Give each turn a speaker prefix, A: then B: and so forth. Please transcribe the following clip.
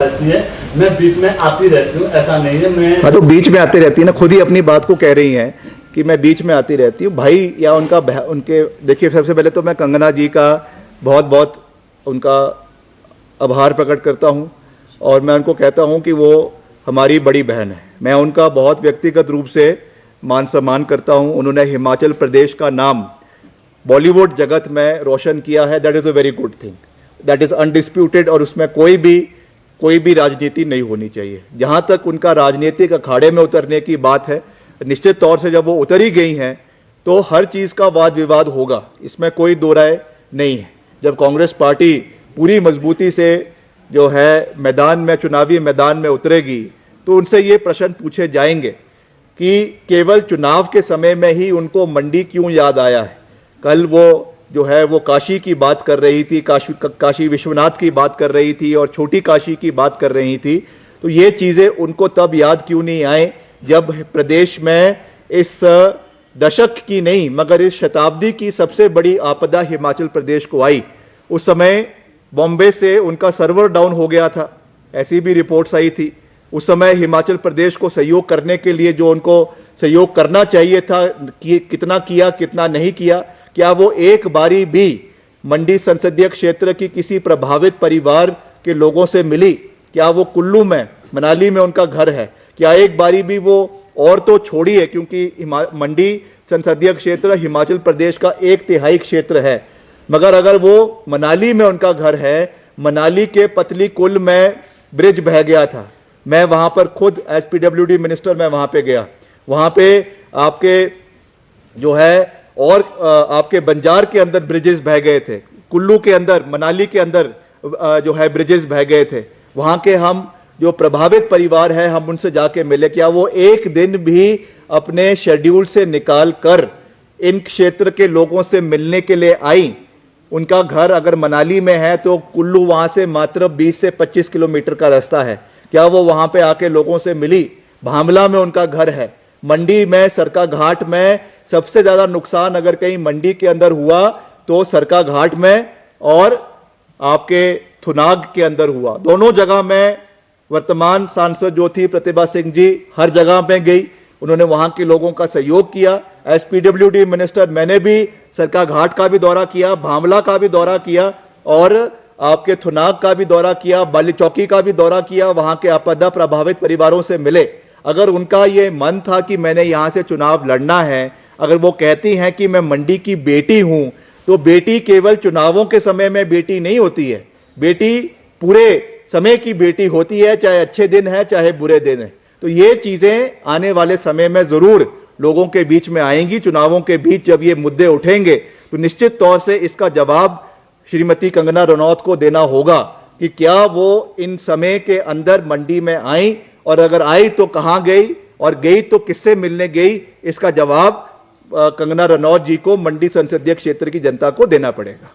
A: रहती है, मैं बीच में आती रहती हूँ, ऐसा नहीं है। मैं
B: तो बीच में आती रहती है ना, खुद ही अपनी बात को कह रही हैं कि मैं बीच में आती रहती हूँ। भाई या उनके देखिए, सबसे पहले तो मैं कंगना जी का बहुत बहुत उनका आभार प्रकट करता हूँ और मैं उनको कहता हूँ कि वो हमारी बड़ी बहन है। मैं उनका बहुत व्यक्तिगत रूप से मान सम्मान करता हूँ। उन्होंने हिमाचल प्रदेश का नाम बॉलीवुड जगत में रोशन किया है। That is a very good thing, that is undisputed. और उसमें कोई भी राजनीति नहीं होनी चाहिए। जहाँ तक उनका राजनीतिक अखाड़े में उतरने की बात है, निश्चित तौर से जब वो उतर ही गई हैं तो हर चीज़ का वाद विवाद होगा, इसमें कोई दो राय नहीं है। जब कांग्रेस पार्टी पूरी मजबूती से जो है मैदान में, चुनावी मैदान में उतरेगी, तो उनसे ये प्रश्न पूछे जाएंगे कि केवल चुनाव के समय में ही उनको मंडी क्यों याद आया है। कल वो जो है वो काशी की बात कर रही थी, काशी विश्वनाथ की बात कर रही थी और छोटी काशी की बात कर रही थी। तो ये चीज़ें उनको तब याद क्यों नहीं आए जब प्रदेश में इस दशक की नहीं मगर इस शताब्दी की सबसे बड़ी आपदा हिमाचल प्रदेश को आई। उस समय बॉम्बे से उनका सर्वर डाउन हो गया था, ऐसी भी रिपोर्ट्स आई थी। उस समय हिमाचल प्रदेश को सहयोग करने के लिए जो उनको सहयोग करना चाहिए था, कितना किया कितना नहीं किया। क्या वो एक बारी भी मंडी संसदीय क्षेत्र की किसी प्रभावित परिवार के लोगों से मिली? क्या वो कुल्लू में, मनाली में उनका घर है, क्या एक बारी भी वो, और तो छोड़िए क्योंकि मंडी संसदीय क्षेत्र हिमाचल प्रदेश का 1/3 क्षेत्र है, मगर अगर वो मनाली में उनका घर है, मनाली के पतली कुल में ब्रिज बह गया था। मैं वहाँ पर खुद एज PWD मिनिस्टर मैं वहाँ पे गया। वहाँ पे आपके जो है और आपके बंजार के अंदर ब्रिजेस बह गए थे, कुल्लू के अंदर, मनाली के अंदर जो है ब्रिजेस बह गए थे। वहाँ के हम जो प्रभावित परिवार है, हम उनसे जाके मिले। क्या वो एक दिन भी अपने शेड्यूल से निकाल कर इन क्षेत्र के लोगों से मिलने के लिए आई? उनका घर अगर मनाली में है तो कुल्लू वहाँ से मात्र 20 से 25 किलोमीटर का रास्ता है। क्या वो वहाँ पे आके लोगों से मिली? भामला में उनका घर है। मंडी में, सरका घाट में सबसे ज़्यादा नुकसान अगर कहीं मंडी के अंदर हुआ तो सरका घाट में और आपके थुनाग के अंदर हुआ। दोनों जगह में वर्तमान सांसद जो थी प्रतिभा सिंह जी हर जगह पे गई, उन्होंने वहाँ के लोगों का सहयोग किया। एज PWD मिनिस्टर मैंने भी सरका घाट का भी दौरा किया, भामला का भी दौरा किया और आपके थुनाग का भी दौरा किया, बाली चौकी का भी दौरा किया। वहाँ के आपदा प्रभावित परिवारों से मिले। अगर उनका ये मन था कि मैंने यहाँ से चुनाव लड़ना है, अगर वो कहती हैं कि मैं मंडी की बेटी हूँ, तो बेटी केवल चुनावों के समय में बेटी नहीं होती है, बेटी पूरे समय की बेटी होती है, चाहे अच्छे दिन है चाहे बुरे दिन है। तो ये चीज़ें आने वाले समय में ज़रूर लोगों के बीच में आएंगी। चुनावों के बीच जब ये मुद्दे उठेंगे तो निश्चित तौर से इसका जवाब श्रीमती कंगना रनौत को देना होगा कि क्या वो इन समय के अंदर मंडी में आई, और अगर आई तो कहाँ गई, और गई तो किससे मिलने गई। इसका जवाब कंगना रनौत जी को मंडी संसदीय क्षेत्र की जनता को देना पड़ेगा।